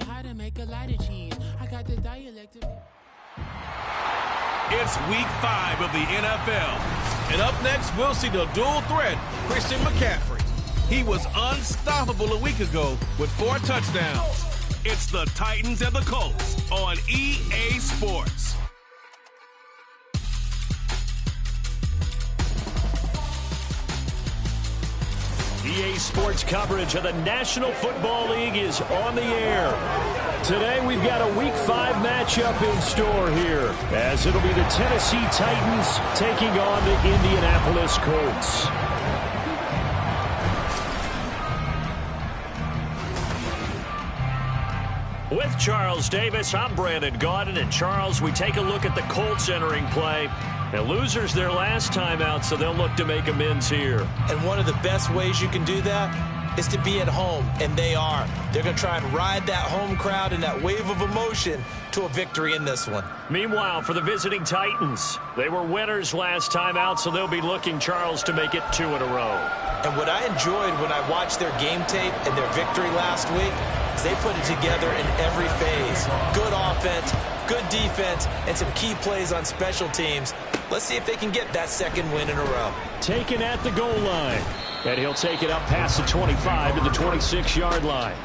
how to make a lot of cheese. I got the dialect of it. It's week 5 of the NFL. And up next, we'll see the dual threat, Christian McCaffrey. He was unstoppable a week ago with 4 touchdowns. It's the Titans and the Colts on EA Sports. EA Sports coverage of the National Football League is on the air. Today we've got a Week 5 matchup in store here, as it'll be the Tennessee Titans taking on the Indianapolis Colts. With Charles Davis, I'm Brandon Gaudin. And Charles, we take a look at the Colts entering play. And losers their last time out, so they'll look to make amends here. And one of the best ways you can do that is to be at home, and they are. They're going to try and ride that home crowd and that wave of emotion to a victory in this one. Meanwhile, for the visiting Titans, they were winners last time out, so they'll be looking, Charles, to make it 2 in a row. And what I enjoyed when I watched their game tape and their victory last week is they put it together in every phase. Good offense, good defense, and some key plays on special teams. Let's see if they can get that second win in a row. Taken at the goal line. And he'll take it up past the 25 to the 26-yard line.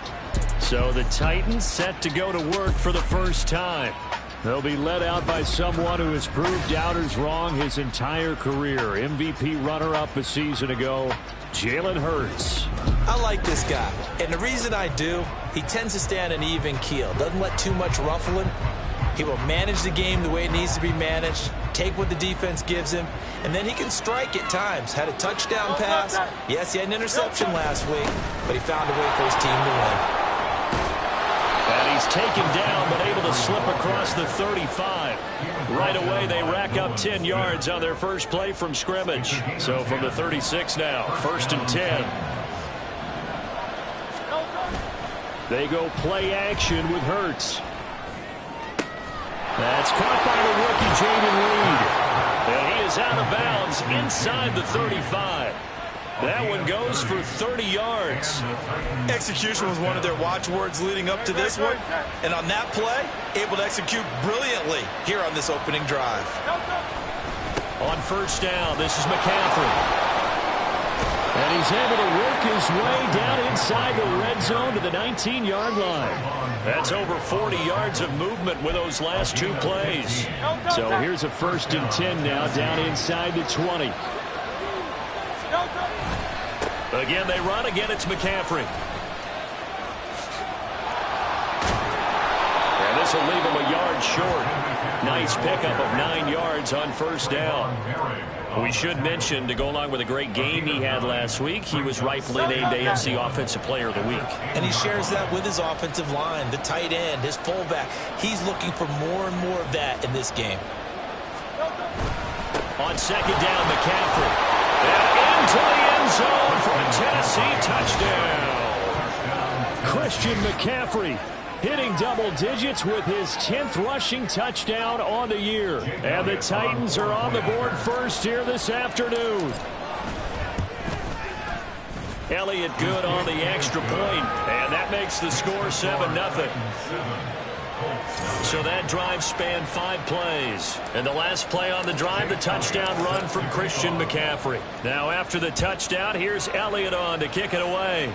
So the Titans set to go to work for the first time. They'll be led out by someone who has proved doubters wrong his entire career. MVP runner-up a season ago, Jalen Hurts. I like this guy. And the reason I do, he tends to stay on an even keel. Doesn't let too much ruffle him. He will manage the game the way it needs to be managed, take what the defense gives him, and then he can strike at times. Had a touchdown pass. Yes, he had an interception last week, but he found a way for his team to win. And he's taken down, but able to slip across the 35. Right away, they rack up 10 yards on their first play from scrimmage. So from the 36 now, 1st and 10. They go play action with Hurts. That's caught by the rookie, Jayden Reed. And he is out of bounds inside the 35. That one goes for 30 yards. Execution was one of their watchwords leading up to this one. And on that play, able to execute brilliantly here on this opening drive. On 1st down, this is McCaffrey. And he's able to work his way down inside the red zone to the 19-yard line. That's over 40 yards of movement with those last 2 plays. So here's a 1st and 10 now down inside the 20. Again, they run. Again, it's McCaffrey. And this will leave him a yard short. Nice pickup of 9 yards on 1st down. We should mention, to go along with a great game he had last week, he was rightfully named AFC Offensive Player of the Week. And he shares that with his offensive line, the tight end, his fullback. He's looking for more and more of that in this game. On 2nd down, McCaffrey. And into the end zone for a Tennessee touchdown. Christian McCaffrey hitting double digits with his 10th rushing touchdown on the year. And the Titans are on the board first here this afternoon. Elliott good on the extra point, and that makes the score 7-0. So that drive spanned 5 plays. And the last play on the drive, the touchdown run from Christian McCaffrey. Now after the touchdown, here's Elliott on to kick it away.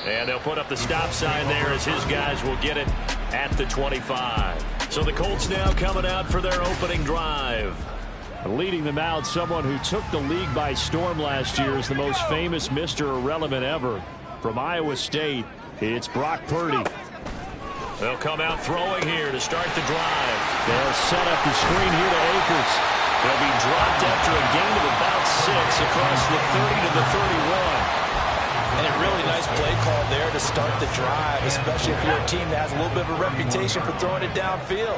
And they'll put up the stop sign there as his guys will get it at the 25. So the Colts now coming out for their opening drive. Leading them out, someone who took the league by storm last year is the most famous Mr. Irrelevant ever. From Iowa State, it's Brock Purdy. They'll come out throwing here to start the drive. They'll set up the screen here to Akers. They'll be dropped after a gain of about 6 across the 30 to the 31. And a really nice play call there to start the drive, especially if you're a team that has a little bit of a reputation for throwing it downfield.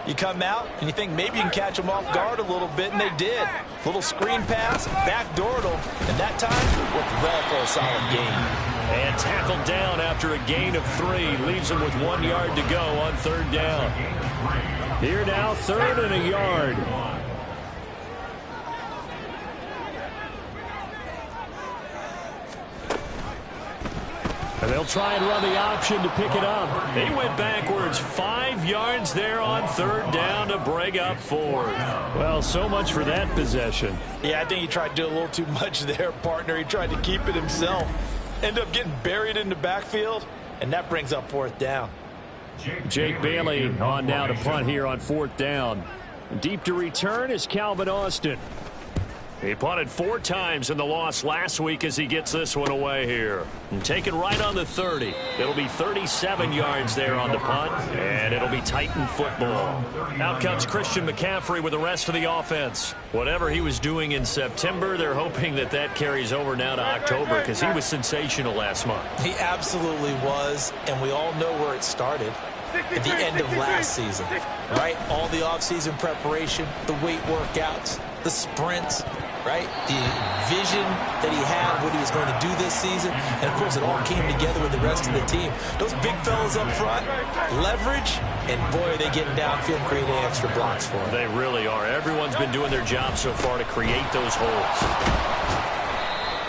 You come out and you think maybe you can catch them off guard a little bit, and they did. Little screen pass, backdoored them, and that time worked well for a solid gain. And tackled down after a gain of 3. Leaves them with 1 yard to go on 3rd down. Here now, 3rd and a yard. And they'll try and run the option to pick it up. They went backwards 5 yards there on third down to break up fourth. Well, so much for that possession. Yeah, I think he tried to do a little too much there, partner. He tried to keep it himself. End up getting buried in the backfield, and that brings up fourth down. Jake Bailey on now to punt here on fourth down. Deep to return is Calvin Austin. He punted 4 times in the loss last week as he gets this one away here. And taken right on the 30. It'll be 37 yards there on the punt, and it'll be Titan football. Out comes Christian McCaffrey with the rest of the offense. Whatever he was doing in September, they're hoping that that carries over now to October because he was sensational last month. He absolutely was, and we all know where it started. At the end of last season, right? All the offseason preparation, the weight workouts, the sprints, right? The vision that he had, what he was going to do this season. And, of course, it all came together with the rest of the team. Those big fellas up front, leverage, and, boy, are they getting downfield and creating extra blocks for him. They really are. Everyone's been doing their job so far to create those holes.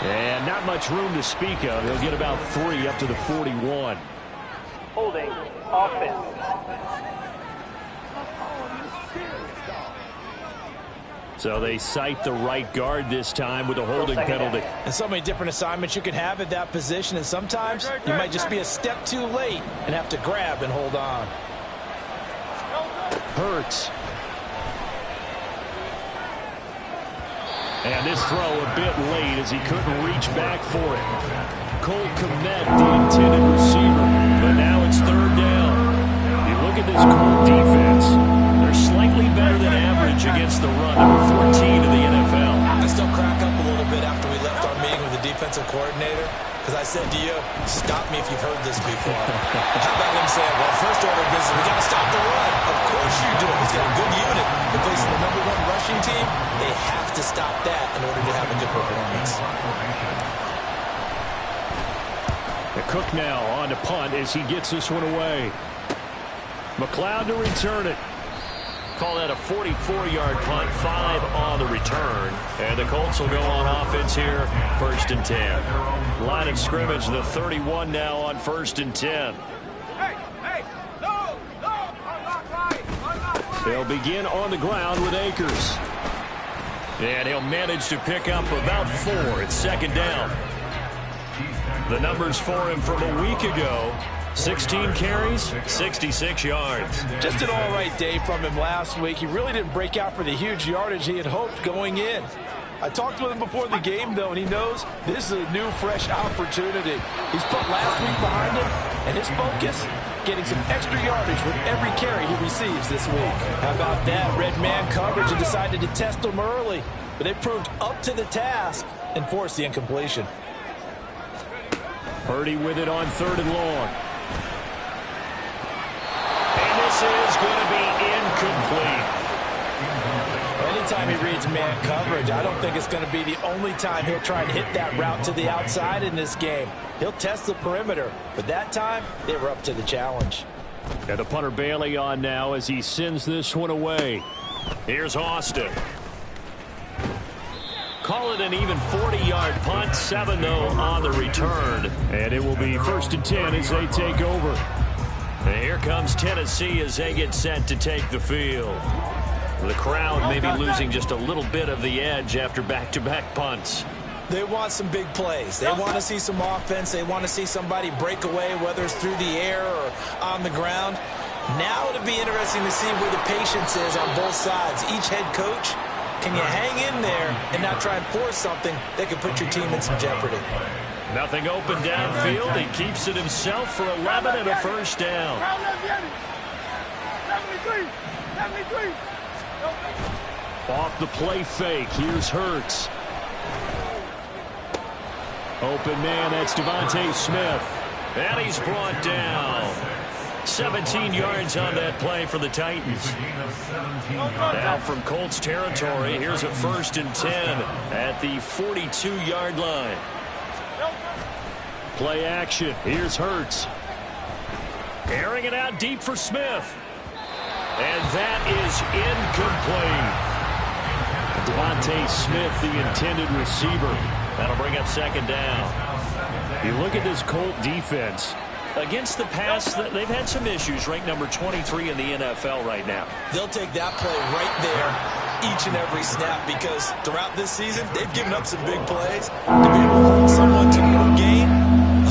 And not much room to speak of. He'll get about 3 up to the 41. Holding offense. So they cite the right guard this time with a holding penalty. And so many different assignments you can have at that position, and sometimes you might just be a step too late and have to grab and hold on. Hurts. And this throw a bit late as he couldn't reach back for it. Cole Kmet, the intended receiver, but now it's third down. You look at this Colt defense, they're slightly better than average against the run, number 14 in the NFL. I still crack up a little bit after we left our meeting with the defensive coordinator, because I said to you, stop me if you've heard this before. How about him saying, well, first order of business, we got to stop the run. Of course you do. He's got a good unit. They're facing the #1 rushing team. They have to stop that in order to have a good performance. Cook now on to punt as he gets this one away. McLeod to return it. Call that a 44-yard punt, 5 on the return. And the Colts will go on offense here, 1st and 10. Line of scrimmage, the 31 now on 1st and 10. They'll begin on the ground with Akers. And he'll manage to pick up about 4 at 2nd down. The numbers for him from a week ago, 16 carries, 66 yards. Just an all-right day from him last week. He really didn't break out for the huge yardage he had hoped going in. I talked with him before the game, though, and he knows this is a new, fresh opportunity. He's put last week behind him, and his focus, getting some extra yardage with every carry he receives this week. How about that? Red man coverage and decided to test him early, but they proved up to the task and forced the incompletion. Purdy with it on 3rd and long. And this is going to be incomplete. Anytime he reads man coverage, I don't think it's going to be the only time he'll try and hit that route to the outside in this game. He'll test the perimeter, but that time they were up to the challenge. And the punter Bailey on now as he sends this one away. Here's Austin. Call it an even 40-yard punt, 7 though on the return. And it will be 1st and 10 as they take over. And here comes Tennessee as they get set to take the field. The crowd may be losing just a little bit of the edge after back-to-back punts. They want some big plays. They want to see some offense. They want to see somebody break away, whether it's through the air or on the ground. Now it'll be interesting to see where the patience is on both sides. Each head coach, can you hang in there and not try and force something that could put your team in some jeopardy? Nothing open downfield. He keeps it himself for 11 and a 1st down. Off the play fake. Here's Hurts. Open man, that's Devontae Smith. And he's brought down. 17 yards on that play for the Titans. Now from Colts territory, here's a 1st and 10 at the 42-yard line. Play action. Here's Hurts. Airing it out deep for Smith. And that is incomplete. Devontae Smith, the intended receiver. That'll bring up 2nd down. You look at this Colt defense. Against the pass, they've had some issues. Ranked number 23 in the NFL right now. They'll take that play right there each and every snap because throughout this season, they've given up some big plays. To be able to hold someone to no gain,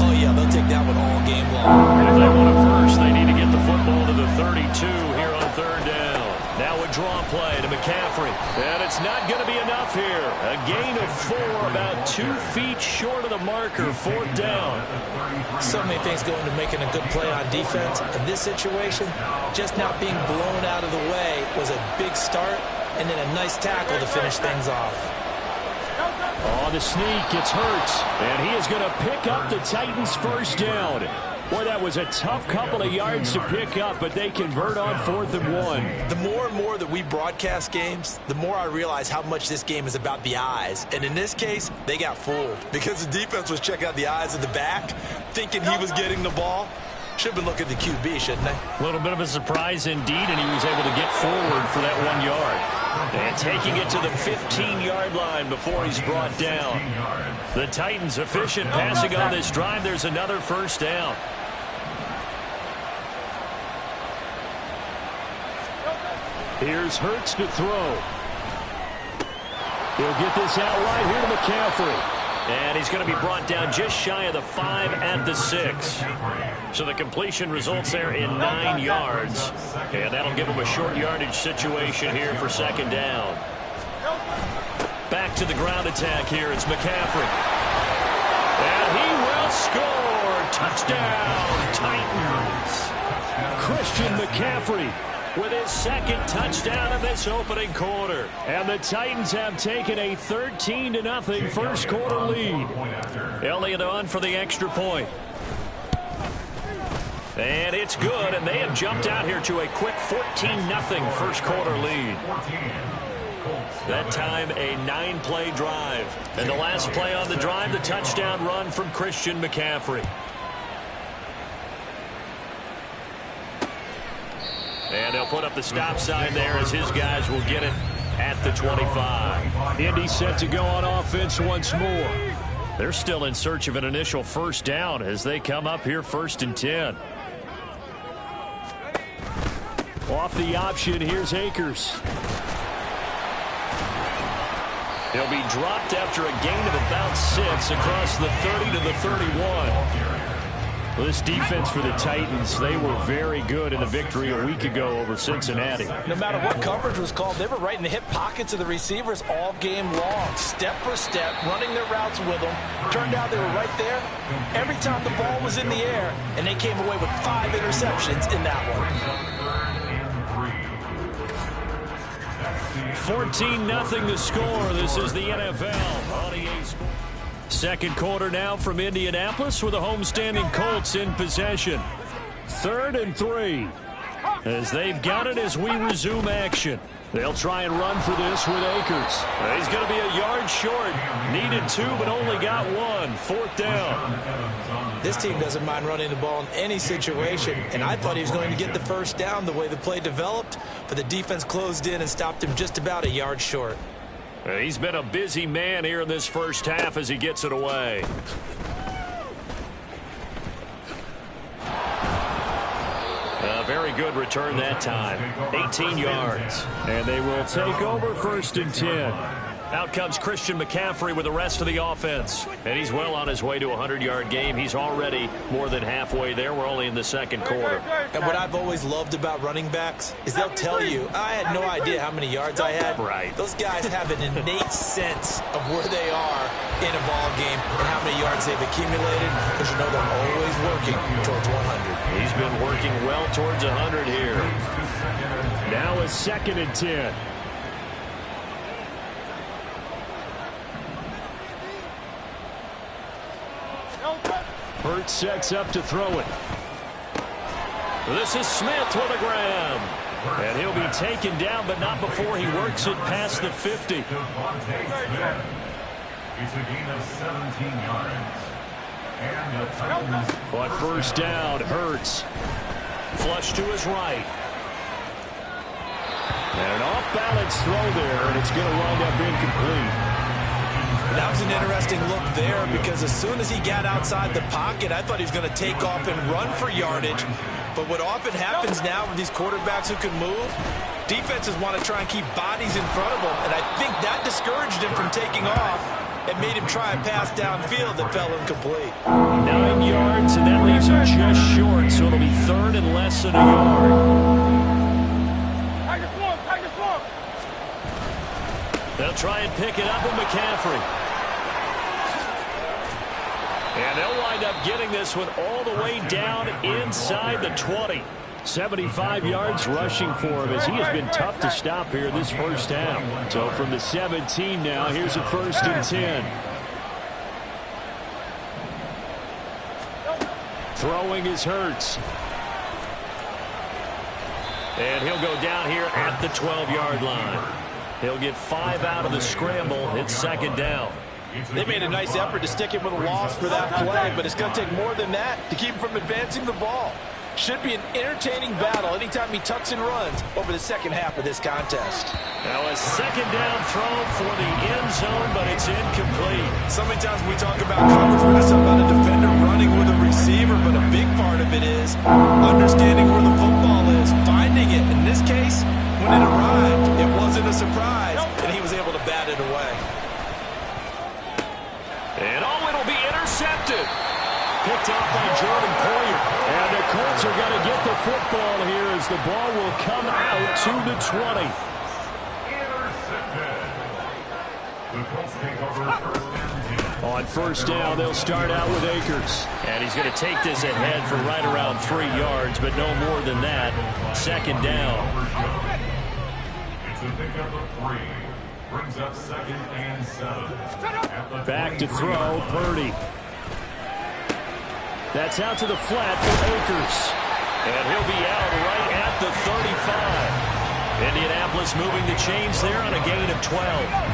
oh yeah, they'll take that one all game long. And if they want it first, they need to get the football to the 32 here on third down. Now a draw play to McCaffrey. And it's not going to be enough here. A gain of 4, about 2 feet short of the marker, fourth down. So many things go into making a good play on defense. In this situation, just not being blown out of the way was a big start, and then a nice tackle to finish things off. On the sneak, it's Hurts, and he is going to pick up the Titans' first down. Boy, that was a tough couple of yards to pick up, but they convert on 4th and 1. The more and more that we broadcast games, the more I realize how much this game is about the eyes. And in this case, they got fooled because the defense was checking out the eyes of the back, thinking he was getting the ball. Should have been looking at the QB, shouldn't they? A little bit of a surprise indeed, and he was able to get forward for that 1 yard. And taking it to the 15-yard line before he's brought down. The Titans efficient passing on this drive. There's another first down. Here's Hurts to throw. He'll get this out right here to McCaffrey. And he's going to be brought down just shy of the 5 at the 6. So the completion results there in 9 yards. And that'll give him a short yardage situation here for second down. Back to the ground attack here. It's McCaffrey. And he will score. Touchdown, Titans. Christian McCaffrey with his second touchdown of this opening quarter. And the Titans have taken a 13-0 first quarter lead. Elliott on for the extra point. And it's good, and they have jumped out here to a quick 14-0 first quarter lead. That time, a 9-play drive. And the last play on the drive, the touchdown run from Christian McCaffrey. And they'll put up the stop sign there as his guys will get it at the 25. Indy set to go on offense once more. They're still in search of an initial first down as they come up here 1st and 10. Off the option, here's Akers. He'll be dropped after a gain of about 6 across the 30 to the 31. Well, this defense for the Titans, they were very good in the victory a week ago over Cincinnati. No matter what coverage was called, they were right in the hip pockets of the receivers all game long, step for step, running their routes with them. Turned out they were right there every time the ball was in the air, and they came away with 5 interceptions in that one. 14-0 the score. This is the NFL on EA Sports. Second quarter now from Indianapolis with the homestanding Colts in possession. 3rd and 3 as they've got it as we resume action. They'll try and run for this with Akers. He's going to be a yard short. Needed 2 but only got 1. 4th down. This team doesn't mind running the ball in any situation, and I thought he was going to get the first down the way the play developed, but the defense closed in and stopped him just about a yard short. He's been a busy man here in this first half as he gets it away. A very good return that time. 18 yards. And they will take over 1st and 10. Out comes Christian McCaffrey with the rest of the offense. And he's well on his way to a 100-yard game. He's already more than halfway there. We're only in the second quarter. And what I've always loved about running backs is they'll tell you, I had no idea how many yards I had. Right. Those guys have an innate sense of where they are in a ball game and how many yards they've accumulated, because you know they're always working towards 100. He's been working well towards 100 here. Now a 2nd and 10. Hurts sets up to throw it. This is Smith with a grab. And he'll be taken down, but not before he works it past the 50. It's a gain of 17 yards. And the Titans. But first down, Hurts. Flush to his right. And an off-balance throw there, and it's going to wind up incomplete. And that was an interesting look there because as soon as he got outside the pocket, I thought he was going to take off and run for yardage. But what often happens now with these quarterbacks who can move, defenses want to try and keep bodies in front of them, and I think that discouraged him from taking off and made him try a pass downfield that fell incomplete. 9 yards, and that leaves him just short, so it'll be third and less than a yard. They'll try and pick it up with McCaffrey. And they'll wind up getting this one all the way down inside the 20. 75 yards rushing for him as he has been tough to stop here this first half. So from the 17 now, here's a 1st and 10. Throwing is Hurts. And he'll go down here at the 12-yard line. He'll get 5 out of the scramble. It's 2nd down. They made a nice effort to stick him with a loss for that play, but it's going to take more than that to keep him from advancing the ball. Should be an entertaining battle anytime he tucks and runs over the second half of this contest. Now a 2nd down throw for the end zone, but it's incomplete. So many times we talk about coverage, we're just about a defender running with a receiver, but a big part of it is understanding where the football is, finding it. In this case, when it arrived, it wasn't a surprise, and he was able to bat it away. And it'll be intercepted. Picked off by Jordan Poyer. And the Colts are going to get the football here as the ball will come out to the 20. Intercepted. The Colts take over 1st and 10. On 1st down, they'll start out with Akers. And he's going to take this ahead for right around 3 yards, but no more than that. 2nd down. It's a pickup of 3. Brings up 2nd and 7. Back to throw, Purdy. That's out to the flat for Akers. And he'll be out right at the 35. Indianapolis moving the chains there on a gain of 12.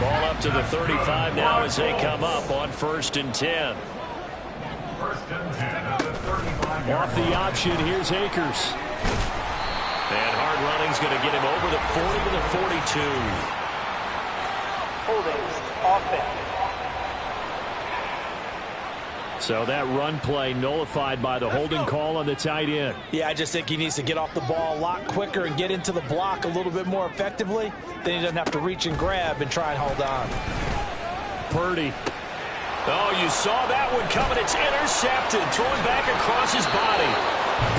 Ball up to the 35 now as they come up on 1st and 10. 1st and 10 at the 35. Off the option, here's Akers. And hard running's going to get him over the 40 to the 42. Holding offense. So that run play nullified by the holding call on the tight end. Yeah, I just think he needs to get off the ball a lot quicker and get into the block a little bit more effectively. Then he doesn't have to reach and grab and try and hold on. Purdy. Oh, you saw that one coming. It's intercepted. Thrown back across his body.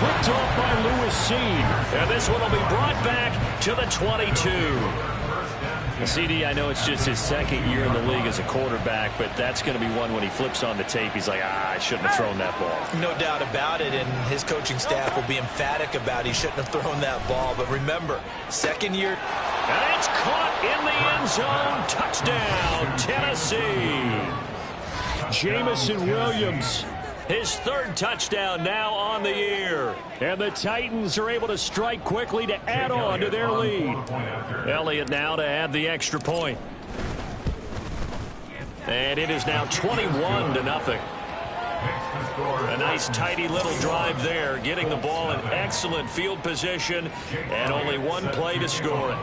Picked off by Lewis Seen. And this one will be brought back to the 22. CD, I know it's just his 2nd year in the league as a quarterback, but that's going to be one when he flips on the tape, he's like, I shouldn't have thrown that ball. No doubt about it, and his coaching staff will be emphatic about he shouldn't have thrown that ball. But remember, 2nd year. And it's caught in the end zone. Touchdown, Tennessee. Jamison Williams. His 3rd touchdown now on the year. And the Titans are able to strike quickly to add on to their lead. Elliott now to add the extra point. And it is now 21-0. A nice tidy little drive there, getting the ball in excellent field position and only one play to score it.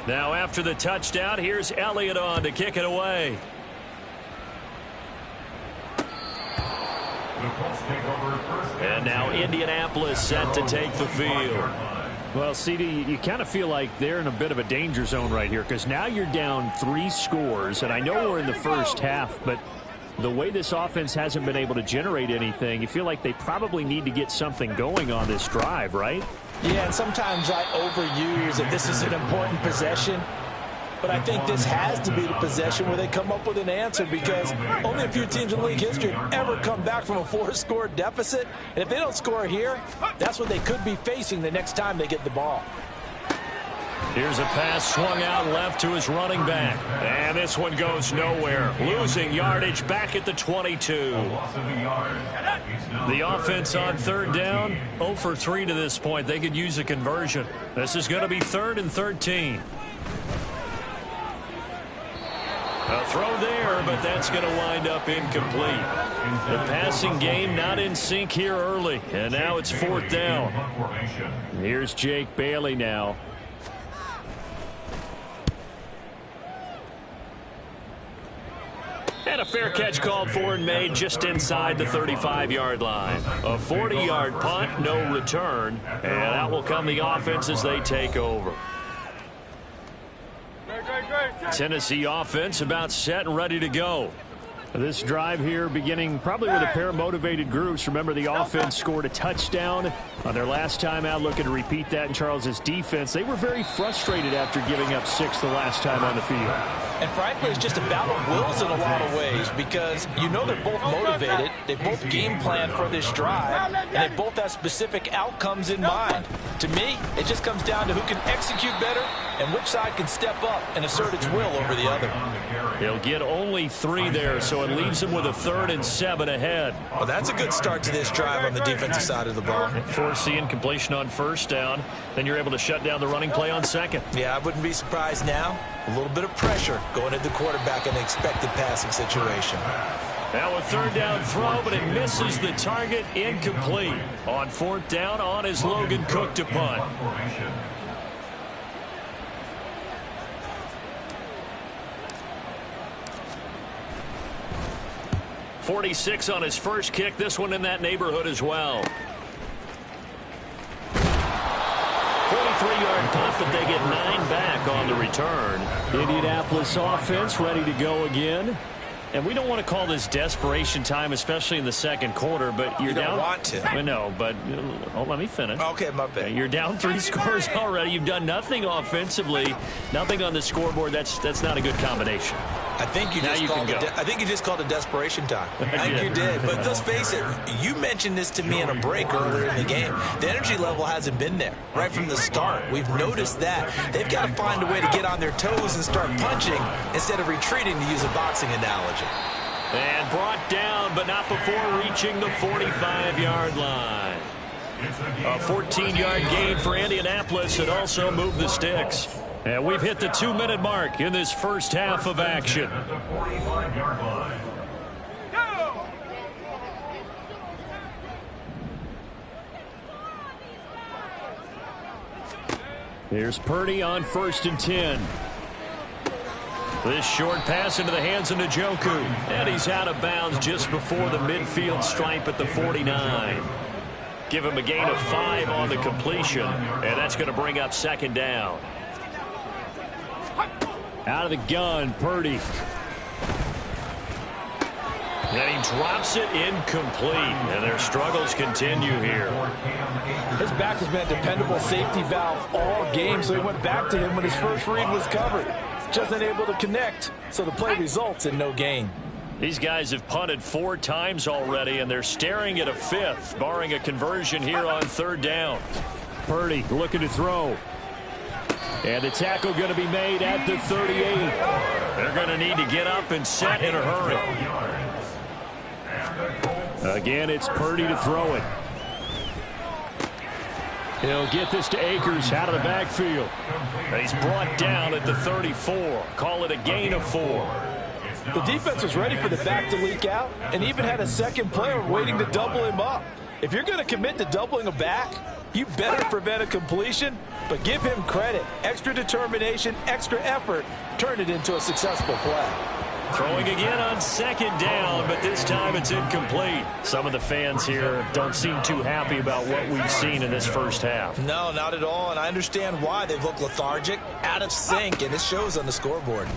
Now after the touchdown, here's Elliott on to kick it away. And now Indianapolis set to take the field. Well, CD, you kind of feel like they're in a bit of a danger zone right here because now you're down 3 scores, and I know we're in the first half, but the way this offense hasn't been able to generate anything, you feel like they probably need to get something going on this drive, right? Yeah, and sometimes I overuse that this is an important possession. But I think this has to be the possession where they come up with an answer because only a few teams in league history have ever come back from a 4-score deficit. And if they don't score here, that's what they could be facing the next time they get the ball. Here's a pass swung out left to his running back. And this one goes nowhere. Losing yardage back at the 22. The offense on 3rd down, 0 for 3 to this point. They could use a conversion. This is going to be 3rd and 13. A throw there, but that's going to wind up incomplete. The passing game not in sync here early, and now it's 4th down. Here's Jake Bailey now. And a fair catch called for and made just inside the 35-yard line. A 40-yard punt, no return. And out will come the offense as they take over. Tennessee offense about set and ready to go. This drive here beginning probably with a pair of motivated groups. Remember, the offense scored a touchdown on their last time out, looking to repeat that in Charles's defense. They were very frustrated after giving up 6 the last time on the field. And frankly, it's just a battle of wills in a lot of ways because you know they're both motivated. They both game plan for this drive, and they both have specific outcomes in mind. To me, it just comes down to who can execute better and which side can step up and assert its will over the other. They'll get only 3 there, so it leaves them with a 3rd and 7 ahead. Well, that's a good start to this drive on the defensive side of the ball. Forcing completion on 1st down. Then you're able to shut down the running play on 2nd. Yeah, I wouldn't be surprised now. A little bit of pressure going at the quarterback in the expected passing situation. Now a 3rd down throw, but it misses the target, incomplete. On 4th down, on is Logan Cook to punt. 46 on his first kick. This one in that neighborhood as well. 43-yard punt, but they get 9 back on the return. Indianapolis offense ready to go again. And we don't want to call this desperation time, especially in the 2nd quarter, but you're down. You don't want to. I know, but let me finish. Okay, my bad. You're down 3 scores already. You've done nothing offensively, nothing on the scoreboard. That's not a good combination. I think you just called it desperation time. I think you did. But let's face it, you mentioned this to me in a break earlier in the game. The energy level hasn't been there right from the start. We've noticed that. They've got to find a way to get on their toes and start punching instead of retreating, to use a boxing analogy. And brought down, but not before reaching the 45-yard line. A 14-yard gain for Indianapolis. It also moved the sticks. And we've hit the 2-minute mark in this first half of action. Here's Purdy on 1st and 10. This short pass into the hands of Njoku. And he's out of bounds just before the midfield stripe at the 49. Give him a gain of 5 on the completion. And that's going to bring up 2nd down. Out of the gun, Purdy. And he drops it incomplete. And their struggles continue here. His back has been a dependable safety valve all game, so he went back to him when his first read was covered. Just unable to connect, so the play results in no gain. These guys have punted 4 times already, and they're staring at a 5th, barring a conversion here on 3rd down. Purdy looking to throw. And the tackle going to be made at the 38. They're going to need to get up and set in a hurry. Again, it's Purdy to throw it. He'll get this to Akers out of the backfield. And he's brought down at the 34. Call it a gain of 4. The defense was ready for the back to leak out and even had a second player waiting to double him up. If you're going to commit to doubling a back, you better prevent a completion, but give him credit. Extra determination, extra effort turned it into a successful play. Throwing again on 2nd down, but this time it's incomplete. Some of the fans here don't seem too happy about what we've seen in this first half. No, not at all, and I understand why. They've looked lethargic, out of sync, and it shows on the scoreboard.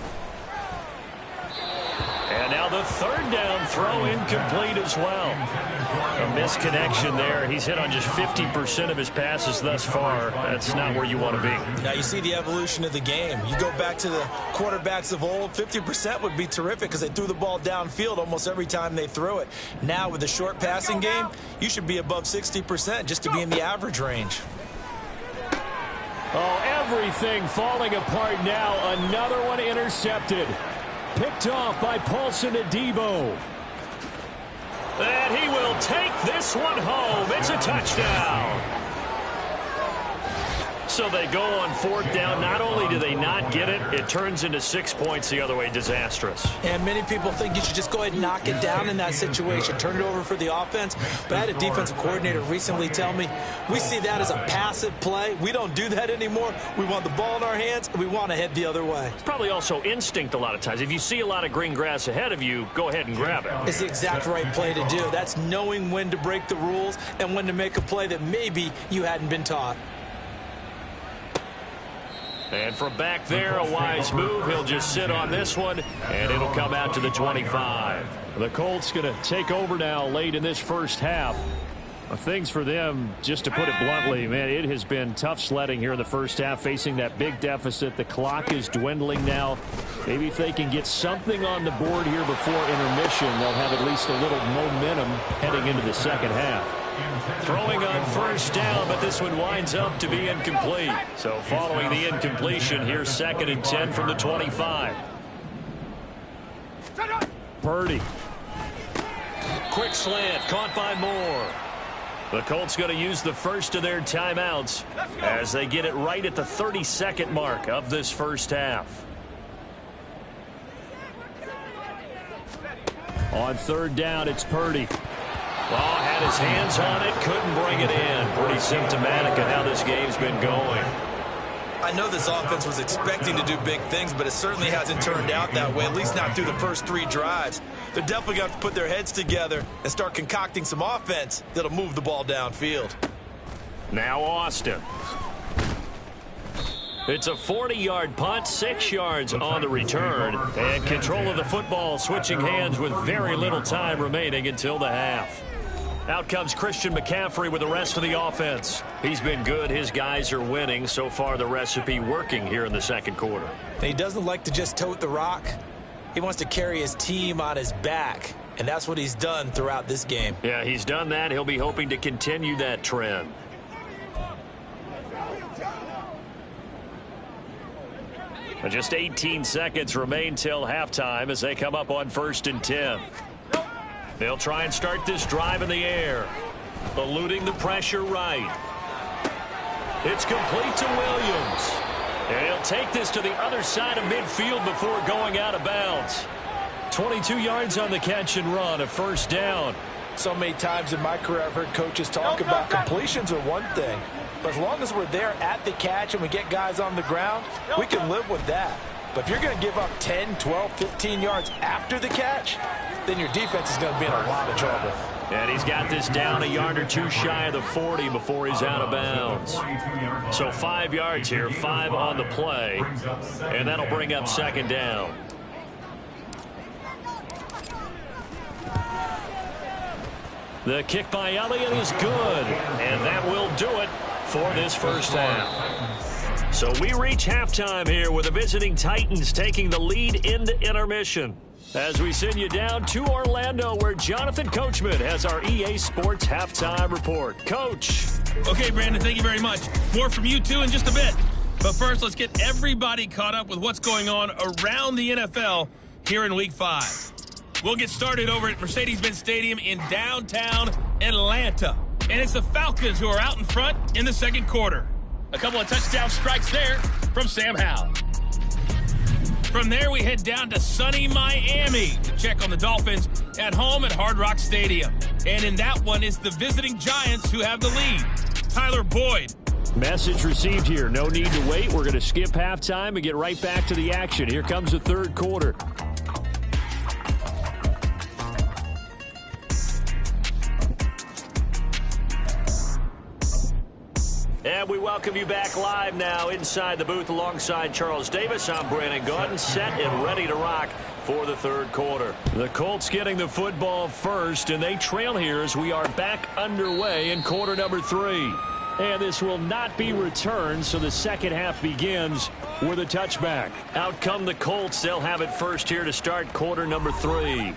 And now the 3rd down throw incomplete as well. A misconnection there. He's hit on just 50% of his passes thus far. That's not where you want to be. Now you see the evolution of the game. You go back to the quarterbacks of old, 50% would be terrific because they threw the ball downfield almost every time they threw it. Now with the short passing game, you should be above 60% just to be in the average range. Oh, everything falling apart now. Another one intercepted. Picked off by Paulson Adebo. And he will take this one home. It's a touchdown. So they go on 4th down. Not only do they not get it, it turns into 6 points the other way. Disastrous. And many people think you should just go ahead and knock it down in that situation. Turn it over for the offense. But I had a defensive coordinator recently tell me, we see that as a passive play. We don't do that anymore. We want the ball in our hands, and we want to head the other way. It's probably also instinct a lot of times. If you see a lot of green grass ahead of you, go ahead and grab it. It's the exact right play to do. That's knowing when to break the rules and when to make a play that maybe you hadn't been taught. And from back there, a wise move. He'll just sit on this one, and it'll come out to the 25. The Colts going to take over now late in this first half. Things for them, just to put it bluntly, man, it has been tough sledding here in the first half, facing that big deficit. The clock is dwindling now. Maybe if they can get something on the board here before intermission, they'll have at least a little momentum heading into the second half. Throwing on first down, but this one winds up to be incomplete. So following the incompletion, here's 2nd and 10 from the 25. Purdy. Quick slant, caught by Moore. The Colts going to use the first of their timeouts as they get it right at the 32nd mark of this first half. On 3rd down, it's Purdy. Oh, had his hands on it, couldn't bring it in. Pretty symptomatic of how this game's been going. I know this offense was expecting to do big things, but it certainly hasn't turned out that way, at least not through the first 3 drives. They're definitely going to have to put their heads together and start concocting some offense that'll move the ball downfield. Now Austin. It's a 40-yard punt, 6 yards on the return, and control of the football switching hands with very little time remaining until the half. Out comes Christian McCaffrey with the rest of the offense. He's been good. His guys are winning. So far, the recipe working here in the second quarter. And he doesn't like to just tote the rock. He wants to carry his team on his back, and that's what he's done throughout this game. Yeah, he's done that. He'll be hoping to continue that trend. Just 18 seconds remain till halftime as they come up on 1st and 10. They'll try and start this drive in the air. Eluding the pressure right. It's complete to Williams. And he'll take this to the other side of midfield before going out of bounds. 22 yards on the catch and run, a 1st down. So many times in my career I've heard coaches talk about completions are one thing. But as long as we're there at the catch and we get guys on the ground, we can live with that. But if you're going to give up 10, 12, 15 yards after the catch, then your defense is going to be in a lot of trouble. And he's got this down a yard or 2 shy of the 40 before he's out of bounds. So 5 yards here, 5 on the play. And that'll bring up 2nd down. The kick by Elliott is good. And that will do it for this first half. So we reach halftime here with the visiting Titans taking the lead into intermission. As we send you down to Orlando, where Jonathan Coachman has our EA Sports Halftime Report. Coach. Okay, Brandon, thank you very much. More from you two in just a bit. But first, let's get everybody caught up with what's going on around the NFL here in Week 5. We'll get started over at Mercedes-Benz Stadium in downtown Atlanta. And it's the Falcons who are out in front in the second quarter. A couple of touchdown strikes there from Sam Howell. From there, we head down to sunny Miami to check on the Dolphins at home at Hard Rock Stadium. And in that one, it's the visiting Giants who have the lead. Tyler Boyd. Message received here. No need to wait. We're going to skip halftime and get right back to the action. Here comes the third quarter. And we welcome you back live now inside the booth alongside Charles Davis. I'm Brandon Gaudin, set and ready to rock for the third quarter. The Colts getting the football first, and they trail here as we are back underway in quarter number 3. And this will not be returned, so the second half begins with a touchback. Out come the Colts. They'll have it first here to start quarter number 3.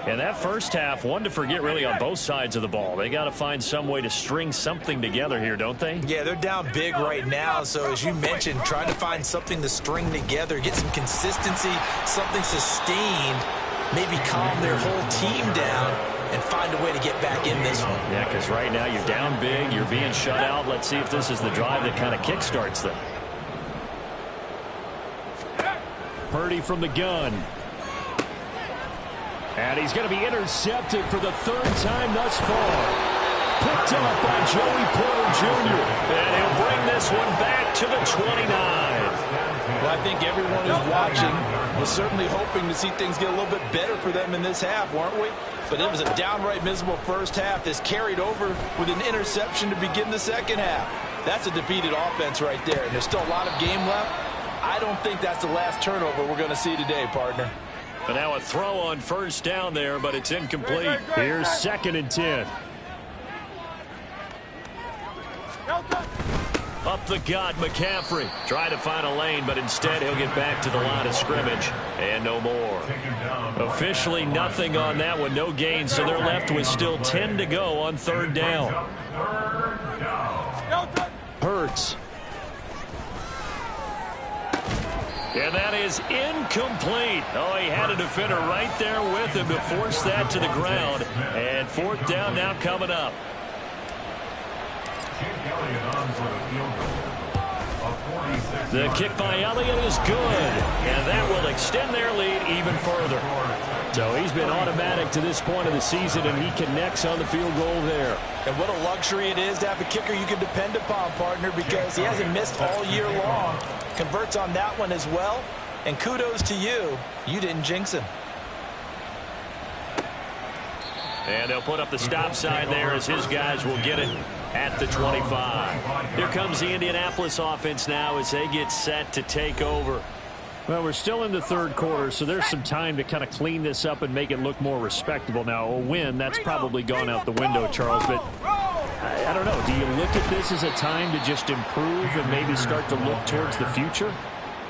And that first half, one to forget really on both sides of the ball. They got to find some way to string something together here, don't they? Yeah, they're down big right now. So as you mentioned, trying to find something to string together, get some consistency, something sustained, maybe calm their whole team down. and find a way to get back in this one. Yeah, because right now you're down big, you're being shut out. Let's see if this is the drive that kind of kickstarts them. Purdy from the gun. And he's going to be intercepted for the third time thus far. Picked up by Joey Porter Jr. And he'll bring this one back to the 29. Well, I think everyone who's watching was certainly hoping to see things get a little bit better for them in this half, weren't we? But it was a downright miserable first half. This carried over with an interception to begin the second half. That's a defeated offense right there, and there's still a lot of game left. I don't think that's the last turnover we're going to see today, partner. And now a throw on first down there, but it's incomplete. Here's 2nd and 10. Up the gut, McCaffrey. Trying to find a lane, but instead he'll get back to the line of scrimmage. And no more. Officially nothing on that one. No gain, so they're left with still 10 to go on 3rd down. Hurts. And that is incomplete. Oh, he had a defender right there with him to force that to the ground. And 4th down now coming up. The kick by Elliott is good, and that will extend their lead even further. So he's been automatic to this point of the season, and he connects on the field goal there. And what a luxury it is to have a kicker you can depend upon, partner, because he hasn't missed all year long. Converts on that one as well, and kudos to you. You didn't jinx him. And they'll put up the stop sign there as his guys will get it at the 25. Here comes the Indianapolis offense now as they get set to take over. Well, we're still in the 3rd quarter, so there's some time to kind of clean this up and make it look more respectable. Now, a win, that's probably gone out the window, Charles, but I don't know. Do you look at this as a time to just improve and maybe start to look towards the future?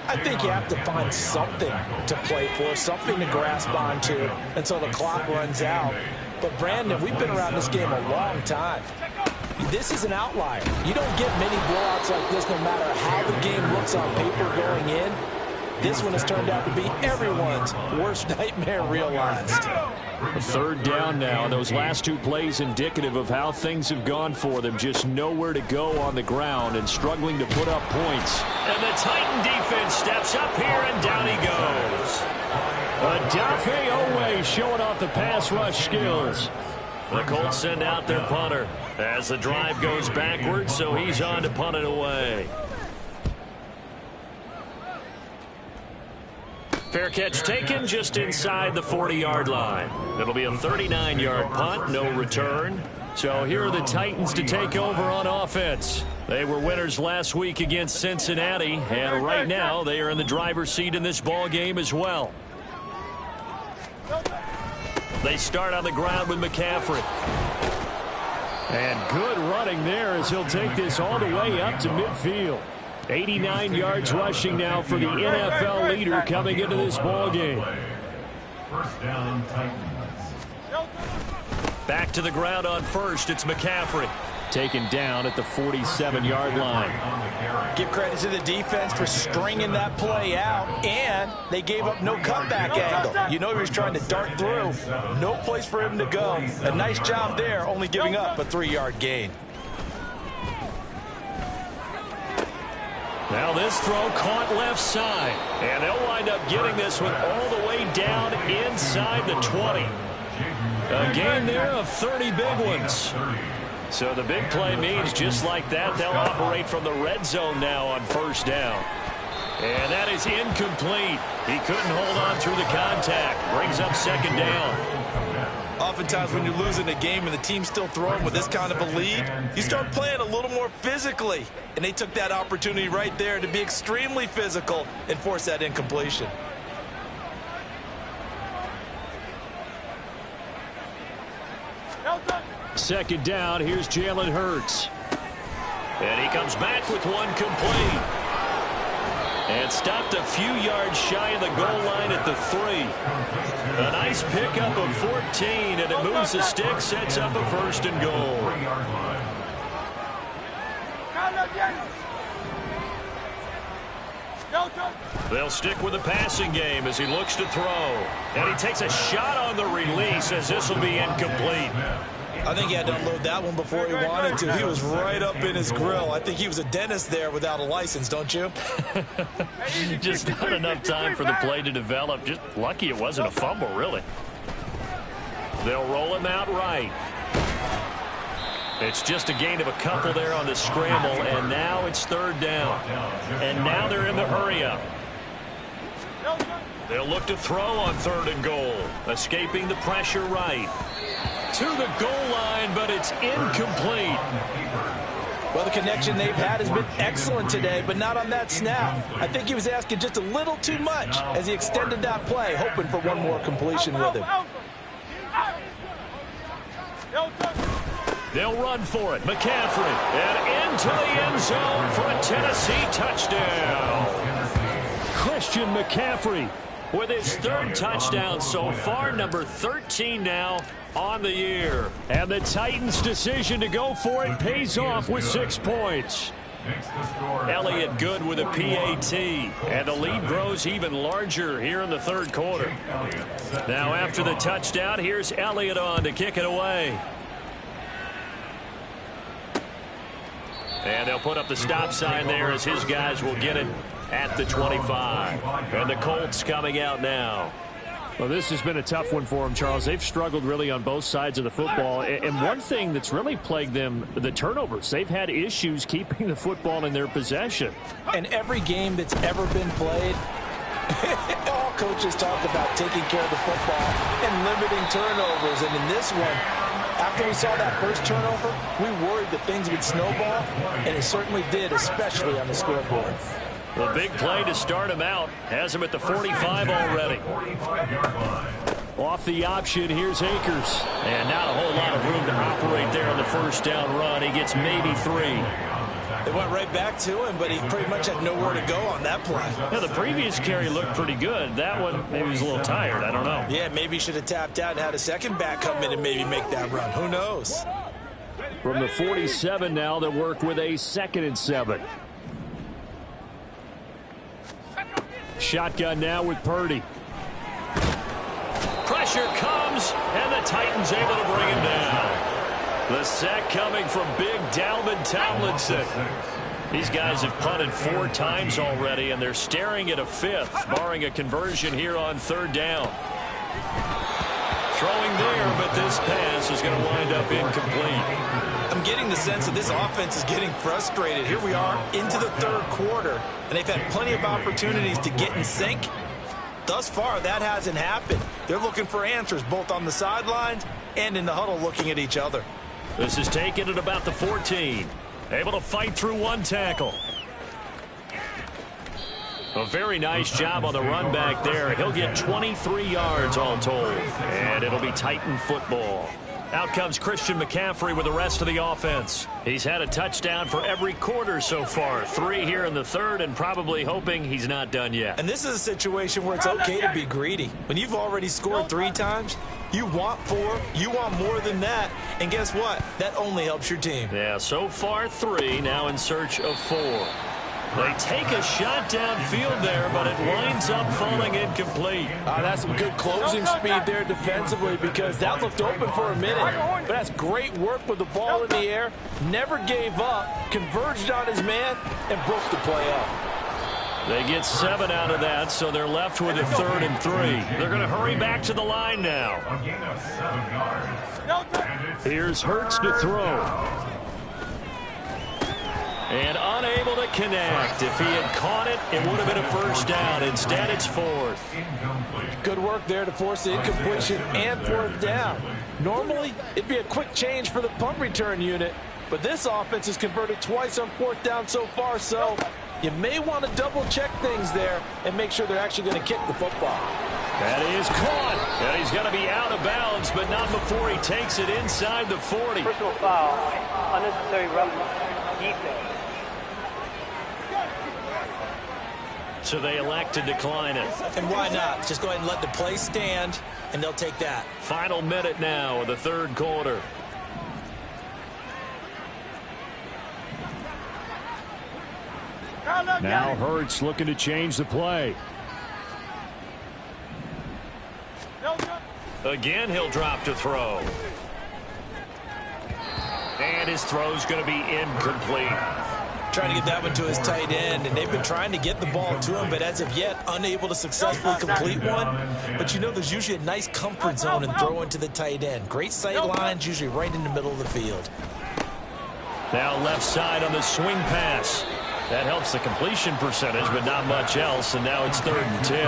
I think you have to find something to play for, something to grasp onto until the clock runs out. But, Brandon, we've been around this game a long time. This is an outlier. You don't get many blowouts like this no matter how the game looks on paper going in. This one has turned out to be everyone's worst nightmare realized. 3rd down now. Those last 2 plays indicative of how things have gone for them. Just nowhere to go on the ground and struggling to put up points. And the Titan defense steps up here, and down he goes. Odafe Oweh showing off the pass rush skills. The Colts send out their punter as the drive goes backwards, so he's on to punt it away. Fair catch taken just inside the 40-yard line. It'll be a 39-yard punt, no return. So here are the Titans to take over on offense. They were winners last week against Cincinnati, and right now they are in the driver's seat in this ball game as well. They start on the ground with McCaffrey. And good running there as he'll take this all the way up to midfield. 89 yards rushing now for the NFL leader coming into this ball game. 1st down, Titans. Back to the ground on 1st. It's McCaffrey. Taken down at the 47-yard line. Give credit to the defense for stringing that play out, and they gave up no cutback angle. You know he was trying to dart through. No place for him to go. A nice job there, only giving up a 3-yard gain. Now this throw caught left side, and they'll wind up getting this one all the way down inside the 20. A gain there of 30 big ones. So the big play means just like that, they'll operate from the red zone now on 1st down. And that is incomplete. He couldn't hold on through the contact. Brings up 2nd down. Oftentimes when you're losing a game and the team's still throwing with this kind of a lead, you start playing a little more physically. And they took that opportunity right there to be extremely physical and force that incompletion. Second down, here's Jalen Hurts. And he comes back with one complete. And stopped a few yards shy of the goal line at the 3. A nice pickup of 14, and it moves the stick, sets up a 1st and goal. They'll stick with the passing game as he looks to throw. And he takes a shot on the release as this will be incomplete. I think he had to unload that one before he wanted to. He was right up in his grill. I think he was a dentist there without a license, don't you? Just not enough time for the play to develop. Just lucky it wasn't a fumble, really. They'll roll him out right. It's just a gain of a couple there on the scramble, and now it's third down. And now they're in the hurry-up. They'll look to throw on third and goal. Escaping the pressure right. To the goal line, but it's incomplete. Well, the connection they've had has been excellent today, but not on that snap. I think he was asking just a little too much as he extended that play, hoping for one more completion with him. They'll run for it. McCaffrey, and into the end zone for a Tennessee touchdown. Christian McCaffrey with his third touchdown so far, number 13 now on the year. And the Titans' decision to go for it pays off with 6 points. Elliott good with a PAT, and the lead grows even larger here in the third quarter. Now after the touchdown, here's Elliott on to kick it away. And they'll put up the stop sign there as his guys will get it at the 25. And the Colts coming out now. Well, this has been a tough one for them, Charles. They've struggled really on both sides of the football. And one thing that's really plagued them, the turnovers. They've had issues keeping the football in their possession. And every game that's ever been played, all coaches talk about taking care of the football and limiting turnovers. And in this one, after we saw that first turnover, we worried that things would snowball, and it certainly did, especially on the scoreboard. The big play to start him out has him at the 45 already. Off the option, here's Akers. And not a whole lot of room to operate there on the first down run. He gets maybe 3. They went right back to him, but he pretty much had nowhere to go on that play. Yeah, the previous carry looked pretty good. That one, maybe he was a little tired. I don't know. Yeah, maybe he should have tapped out and had a second back come in and maybe make that run. Who knows? From the 47 now, they'll work with a 2nd and 7. Shotgun now with Purdy. Pressure comes, and the Titans able to bring him down. The sack coming from big Dalvin Tomlinson. These guys have punted 4 times already, and they're staring at a 5th, barring a conversion here on third down. Throwing there, but this pass is going to wind up incomplete. I'm getting the sense that this offense is getting frustrated. Here we are into the third quarter, and they've had plenty of opportunities to get in sync. Thus far, that hasn't happened. They're looking for answers both on the sidelines and in the huddle looking at each other. This is taken at about the 14. Able to fight through one tackle. A very nice job on the run back there. He'll get 23 yards all told. And it'll be Titan football. Out comes Christian McCaffrey with the rest of the offense. He's had a touchdown for every quarter so far. 3 here in the third, and probably hoping he's not done yet. And this is a situation where it's okay to be greedy. When you've already scored 3 times, you want 4, you want more than that. And guess what? That only helps your team. Yeah, so far 3, now in search of 4. They take a shot downfield there, but it winds up falling incomplete. That's some good closing speed there defensively, because that looked open for a minute. But that's great work with the ball in the air. Never gave up, converged on his man, and broke the play up. They get 7 out of that, so they're left with a 3rd and 3. They're going to hurry back to the line now. A gain of 7 yards. Here's Hurts to throw. And unable to connect. If he had caught it, it would have been a first down. Instead, it's 4th. Good work there to force the incompletion and 4th down. Normally, it'd be a quick change for the punt return unit, but this offense has converted twice on 4th down so far, so you may want to double-check things there and make sure they're actually going to kick the football. That is caught. And he's going to be out of bounds, but not before he takes it inside the 40. Personal foul, unnecessary roughness, defense. So they elect to decline it. And why not? Just go ahead and let the play stand, and they'll take that. Final minute now of the third quarter. Now Hurts looking to change the play. Again, he'll drop to throw. And his throw's going to be incomplete. Trying to get that one to his tight end, and they've been trying to get the ball to him, but as of yet, unable to successfully complete one. But you know there's usually a nice comfort zone in throwing to the tight end. Great sight lines, usually right in the middle of the field. Now left side on the swing pass. That helps the completion percentage, but not much else, and now it's 3rd and 10.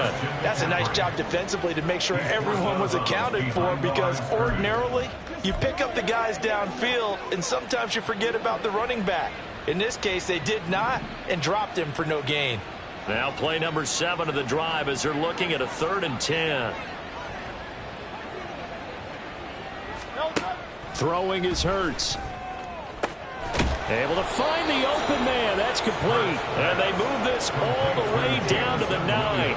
That's a nice job defensively to make sure everyone was accounted for, because ordinarily you pick up the guys downfield, and sometimes you forget about the running back. In this case, they did not and dropped him for no gain. Now play number 7 of the drive as they're looking at a 3rd and 10. Throwing is Hurts. Able to find the open man. That's complete. And they move this all the way down to the 9.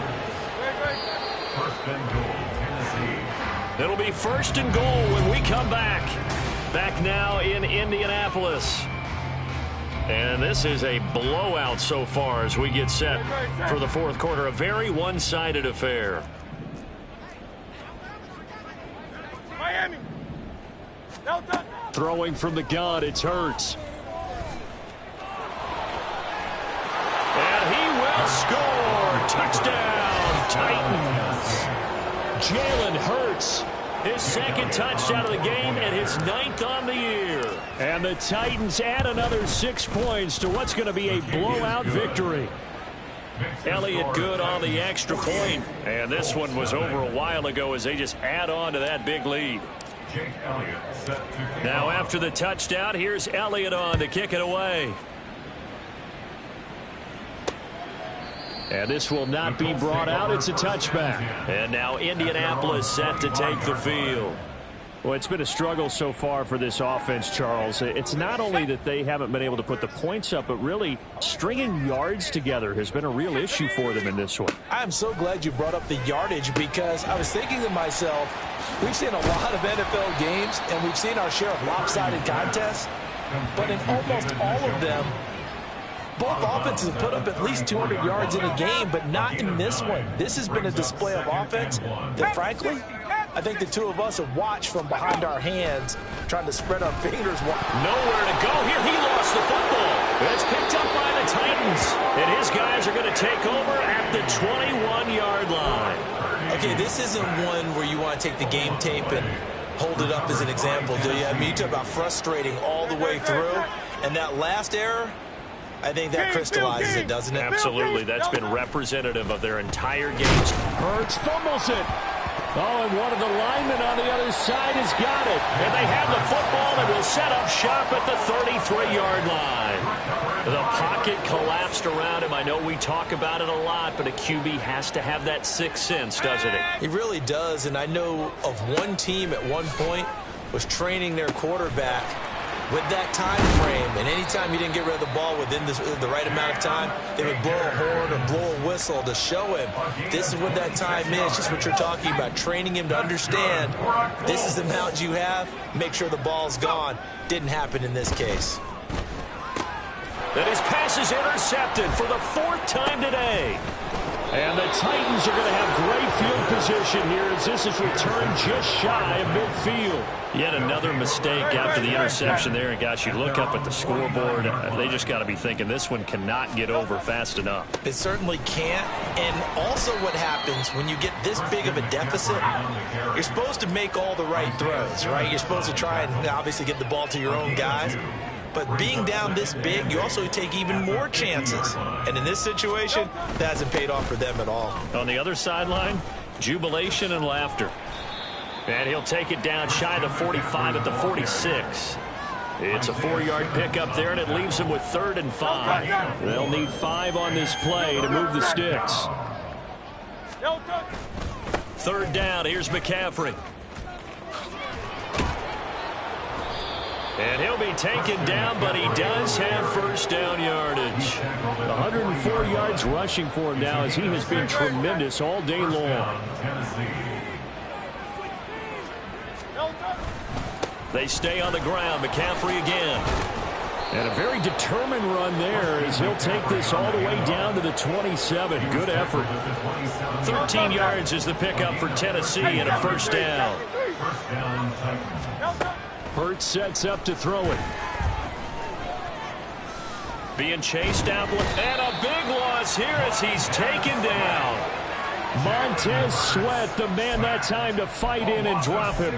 First and goal, Tennessee. It'll be 1st and goal when we come back. Back now in Indianapolis. And this is a blowout so far as we get set for the 4th quarter. A very one-sided affair. Miami. Delta. Throwing from the gun, it's Hurts. And he will score. Touchdown, Titans. Jalen Hurts. His 2nd touchdown of the game and his 9th on the year. And the Titans add another 6 points to what's going to be a blowout victory. Elliott good on the extra point. And this one was over a while ago as they just add on to that big lead. Jake Elliott set to kick Now off. after the touchdown, here's Elliott on to kick it away. And this will not be brought out. It's a touchback. And now Indianapolis set to take the field. Well, it's been a struggle so far for this offense, Charles. It's not only that they haven't been able to put the points up, but really stringing yards together has been a real issue for them in this one. I'm so glad you brought up the yardage, because I was thinking to myself, we've seen a lot of NFL games, and we've seen our share of lopsided contests, but in almost all of them, both offenses have put up at least 200 yards in a game, but not in this one. This has been a display of offense that, frankly, I think the two of us have watched from behind our hands, trying to spread our fingers. Nowhere to go here. He lost the football. It's picked up by the Titans. And his guys are going to take over at the 21-yard line. Okay, this isn't one where you want to take the game tape and hold it up as an example, do you? I mean, you talk about frustrating all the way through. And that last error, I think that crystallizes it, doesn't it? Absolutely. That's been representative of their entire games. Hurts fumbles it. Oh, and one of the linemen on the other side has got it. And they have the football and will set up shop at the 33-yard line. The pocket collapsed around him. I know we talk about it a lot, but a QB has to have that sixth sense, doesn't it? He really does, and I know of one team at one point was training their quarterback with that time frame, and anytime you didn't get rid of the ball within the right amount of time, they would blow a horn or blow a whistle to show him this is what that time is, just what you're talking about, training him to understand this is the amount you have, make sure the ball's gone. Didn't happen in this case. And his pass is intercepted for the 4th time today. And the Titans are going to have great field position here as this is returned just shy of midfield. Yet another mistake after the interception there. And, gosh, you look up at the scoreboard, they just got to be thinking this one cannot get over fast enough. It certainly can't. And also what happens when you get this big of a deficit, you're supposed to make all the right throws, right? You're supposed to try and obviously get the ball to your own guys. But being down this big, you also take even more chances. And in this situation, that hasn't paid off for them at all. On the other sideline, jubilation and laughter. And he'll take it down shy of the 45 at the 46. It's a 4-yard pickup there, and it leaves him with 3rd and 5. They'll need 5 on this play to move the sticks. 3rd down, here's McCaffrey. And he'll be taken down, but he does have first down yardage. 104 yards rushing for him now as he has been tremendous all day long. They stay on the ground. McCaffrey again. And a very determined run there as he'll take this all the way down to the 27. Good effort. 13 yards is the pickup for Tennessee and a first down. Hurts sets up to throw it. Being chased out, and a big loss here as he's taken down. Montez Sweat, the man that time to fight in and drop him.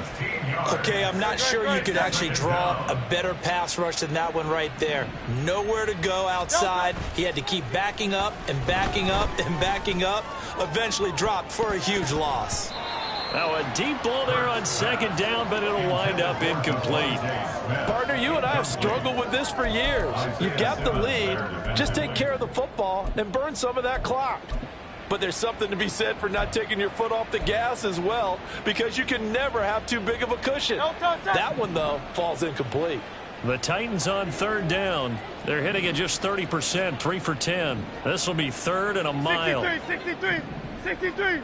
Okay, I'm not sure you could actually draw a better pass rush than that one right there. Nowhere to go outside. He had to keep backing up and backing up and backing up. Eventually dropped for a huge loss. Now a deep ball there on second down, but it'll wind up incomplete. Partner, you and I have struggled with this for years. You've got the lead. Just take care of the football and burn some of that clock. But there's something to be said for not taking your foot off the gas as well, because you can never have too big of a cushion. That one, though, falls incomplete. The Titans on third down. They're hitting at just 30%, 3 for 10. This will be third and a mile. 63.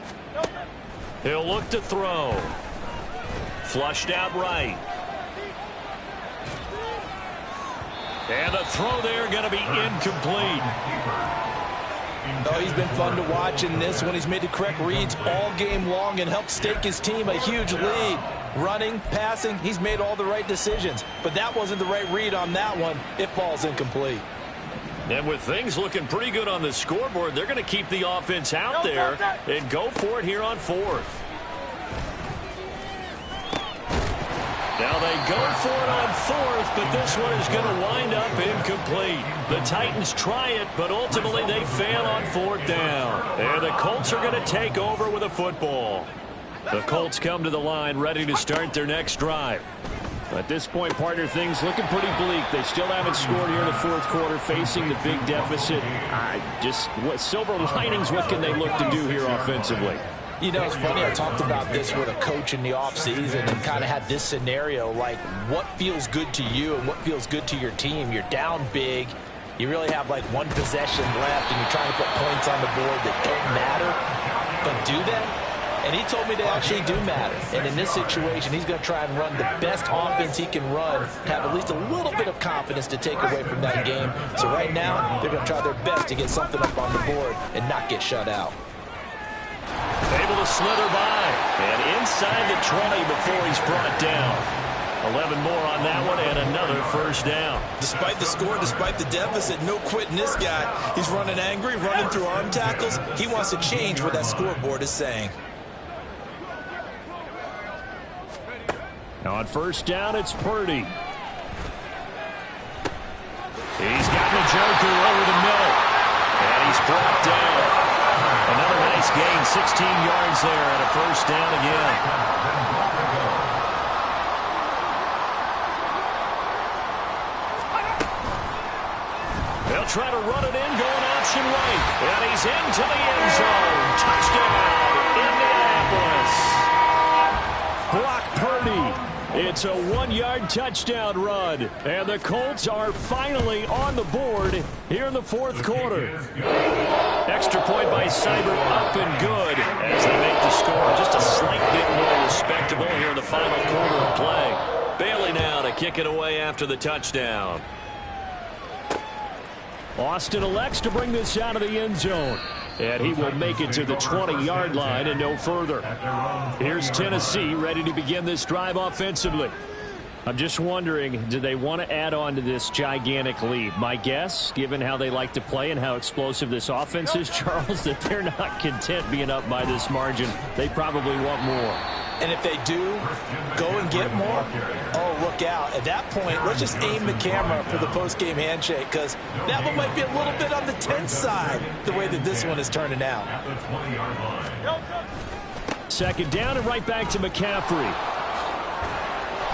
He'll look to throw. Flushed out right. And the throw there going to be incomplete. Oh, he's been fun to watch in this one. He's made the correct reads all game long and helped stake his team a huge lead. Running, passing, he's made all the right decisions. But that wasn't the right read on that one. It falls incomplete. And with things looking pretty good on the scoreboard, they're going to keep the offense out there and go for it here on fourth. Now they go for it on fourth, but this one is going to wind up incomplete. The Titans try it, but ultimately they fail on fourth down. And the Colts are going to take over with a football. The Colts come to the line ready to start their next drive. At this point, partner, things looking pretty bleak. They still haven't scored here in the fourth quarter, facing the big deficit. What silver linings, what can they look to do here offensively? You know, it's funny, I talked about this with a coach in the offseason and kind of had this scenario, like what feels good to you and what feels good to your team. You're down big. You really have like one possession left, and you're trying to put points on the board that don't matter. But do they? And he told me they actually do matter. And in this situation, he's going to try and run the best offense he can run, have at least a little bit of confidence to take away from that game. So right now, they're going to try their best to get something up on the board and not get shut out. Able to slither by. And inside the 20 before he's brought down. 11 more on that one and another first down. Despite the score, despite the deficit, no quitting this guy. He's running angry, running through arm tackles. He wants to change what that scoreboard is saying. Now on first down, it's Purdy. He's got the Joker over the middle. And he's brought down. Another nice gain, 16 yards there, and a first down again. They'll try to run it in, going option right. And he's into the end zone. Touchdown, Indianapolis. Brock Purdy. It's a 1-yard touchdown run. And the Colts are finally on the board here in the fourth quarter. Extra point by Seibert, up and good as they make the score just a slight bit more respectable here in the final quarter of play. Bailey now to kick it away after the touchdown. Austin elects to bring this out of the end zone. And he will make it to the 20-yard line and no further. Here's Tennessee ready to begin this drive offensively. I'm just wondering, do they want to add on to this gigantic lead? My guess, given how they like to play and how explosive this offense is, Charles, that they're not content being up by this margin. They probably want more. And if they do go and get more, oh, look out. At that point, let's just aim the camera for the post-game handshake, because that one might be a little bit on the tense side, the way that this one is turning out. Second down and right back to McCaffrey.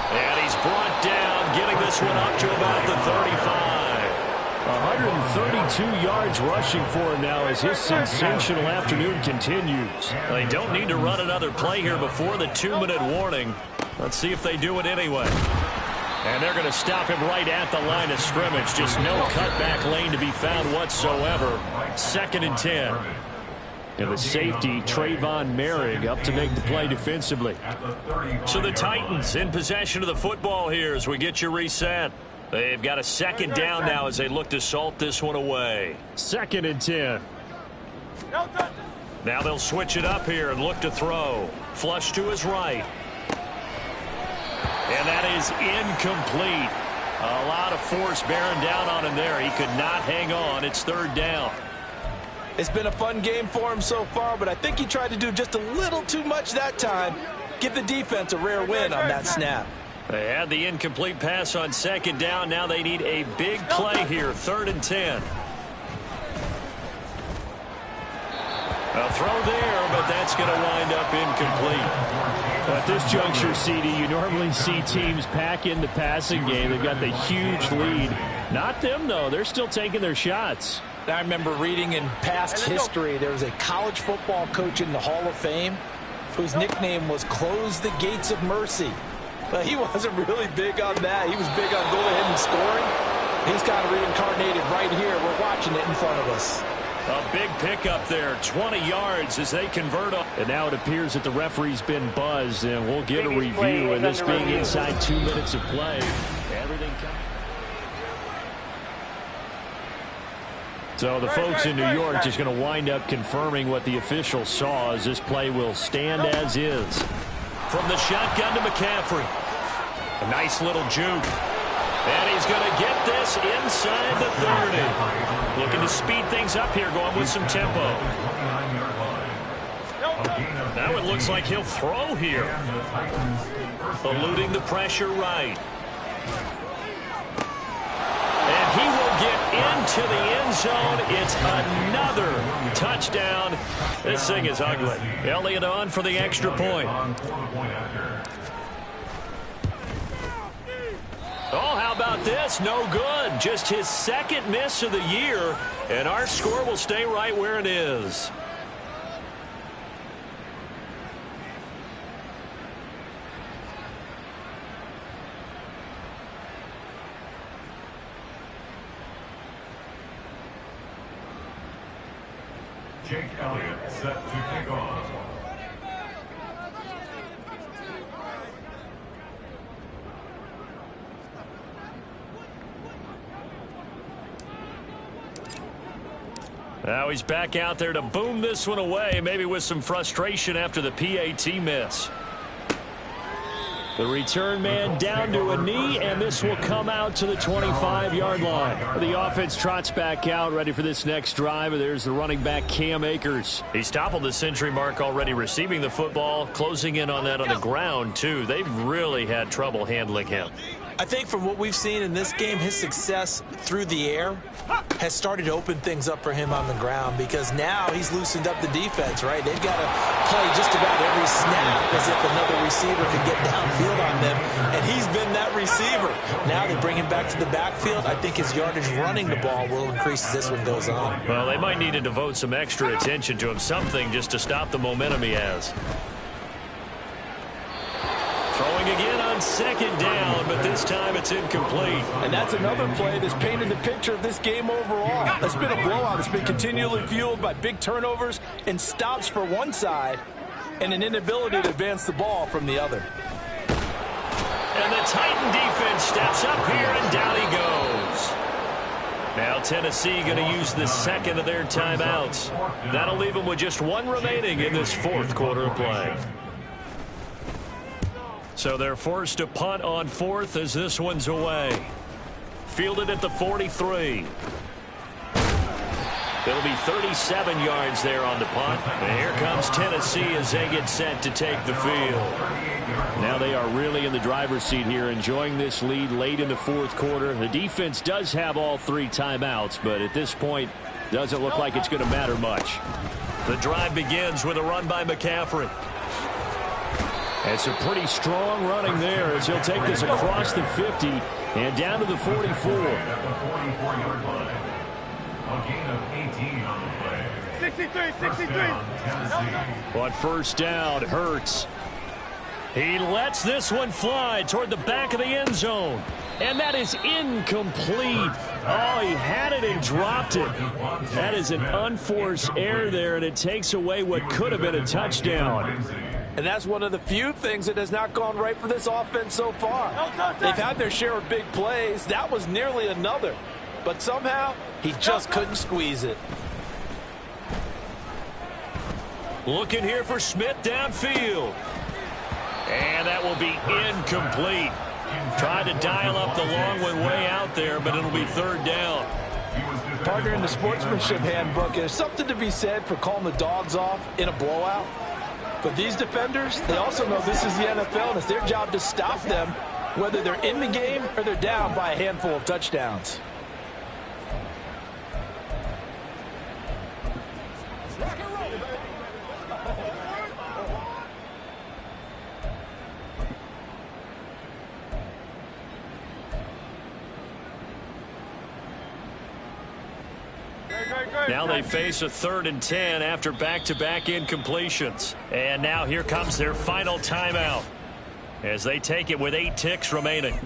And he's brought down, getting this one up to about the 35. 132 yards rushing for him now as his sensational afternoon continues. They don't need to run another play here before the 2-minute warning. Let's see if they do it anyway. And they're going to stop him right at the line of scrimmage. Just no cutback lane to be found whatsoever. Second and 10. And the safety, Trayvon Merrick, up to make the play defensively. So the Titans in possession of the football here as we get you reset. They've got a second down now as they look to salt this one away. 2nd and 10. Now they'll switch it up here and look to throw. Flush to his right. And that is incomplete. A lot of force bearing down on him there. He could not hang on. It's 3rd down. It's been a fun game for him so far, but I think he tried to do just a little too much that time. Give the defense a rare win on that snap. They had the incomplete pass on 2nd down. Now they need a big play here. 3rd and 10. A throw there, but that's going to wind up incomplete. At this juncture, CD, you normally see teams pack in the passing game. They've got the huge lead. Not them, though. They're still taking their shots. I remember reading in past history, there was a college football coach in the Hall of Fame whose nickname was Close the Gates of Mercy. But he wasn't really big on that. He was big on going ahead and scoring. He's kind of reincarnated right here. We're watching it in front of us. A big pickup there, 20 yards as they convert up. And now it appears that the referee's been buzzed, and we'll get a review, and this being inside 2 minutes of play. Everything coming. So the folks in New York just going to wind up confirming what the official saw, as this play will stand as is. From the shotgun to McCaffrey. A nice little juke. And he's going to get this inside the 30. Looking to speed things up here, going with some tempo. Now it looks like he'll throw here. Eluding the pressure right. And he will get into the end zone. It's another touchdown. This thing is ugly. Elliott on for the extra point. Oh, how about this? No good. Just his 2nd miss of the year, and our score will stay right where it is. Jake Elliott set to kick off. Now he's back out there to boom this one away, maybe with some frustration after the PAT miss. The return man down to a knee, and this will come out to the 25-yard line. The offense trots back out, ready for this next drive. There's the running back, Cam Akers. He's toppled the century mark already receiving the football, closing in on that on the ground, too. They've really had trouble handling him. I think from what we've seen in this game, his success through the air has started to open things up for him on the ground, because now he's loosened up the defense, right? They've got to play just about every snap as if another receiver could get downfield on them, and he's been that receiver. Now they bring him back to the backfield. I think his yardage running the ball will increase as this one goes on. Well, they might need to devote some extra attention to him, something just to stop the momentum he has. Throwing again on 2nd down, but this time it's incomplete. And that's another play that's painted the picture of this game overall. It's been a blowout. It's been continually fueled by big turnovers and stops for one side and an inability to advance the ball from the other. And the Titan defense steps up here, and down he goes. Now Tennessee going to use the 2nd of their timeouts. That'll leave them with just 1 remaining in this 4th quarter of play. So they're forced to punt on 4th as this one's away. Fielded at the 43. It'll be 37 yards there on the punt. And here comes Tennessee as they get set to take the field. Now they are really in the driver's seat here, enjoying this lead late in the 4th quarter. The defense does have all 3 timeouts, but at this point, doesn't look like it's going to matter much. The drive begins with a run by McCaffrey. It's a pretty strong running there as he'll take this across the 50 and down to the 44. At the 44-yard line. A gain of 18 on the play. 63. But first down, Hurts. He lets this one fly toward the back of the end zone. And that is incomplete. Oh, he had it and dropped it. That is an unforced error there, and it takes away what could have been a touchdown. And that's one of the few things that has not gone right for this offense so far. They've had their share of big plays. That was nearly another. But somehow, he just couldn't squeeze it. Looking here for Smith downfield. And that will be incomplete. Tried to dial up the long one way out there, but it'll be third down. Partner, in the sportsmanship handbook, there's something to be said for calling the dogs off in a blowout. But these defenders, they also know this is the NFL, and it's their job to stop them, whether they're in the game or they're down by a handful of touchdowns. Now they face a 3rd and 10 after back-to-back incompletions. And now here comes their final timeout as they take it with 8 ticks remaining.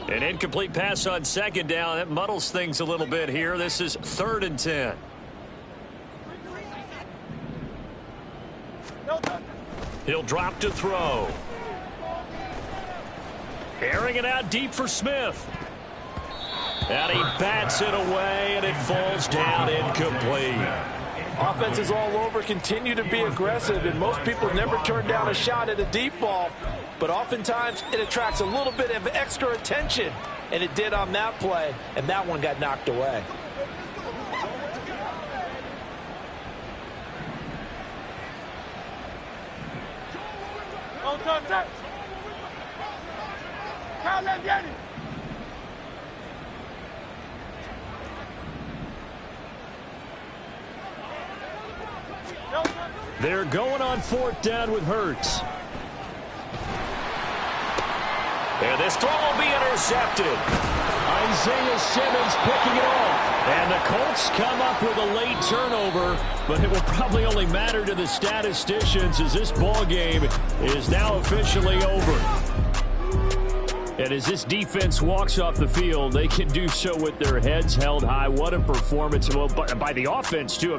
An incomplete pass on 2nd down. That muddles things a little bit here. This is 3rd and 10. He'll drop to throw. Airing it out deep for Smith. And he bats it away, and it falls down incomplete. Offenses all over continue to be aggressive, and most people never turn down a shot at a deep ball. But oftentimes, it attracts a little bit of extra attention. And it did on that play, and that one got knocked away. They're going on 4th down with Hurts. And this throw will be intercepted. Isaiah Simmons picking it off. And the Colts come up with a late turnover, But it will probably only matter to the statisticians as this ball game is now officially over. And as this defense walks off the field, they can do so with their heads held high. What a performance by the offense, too. I mean,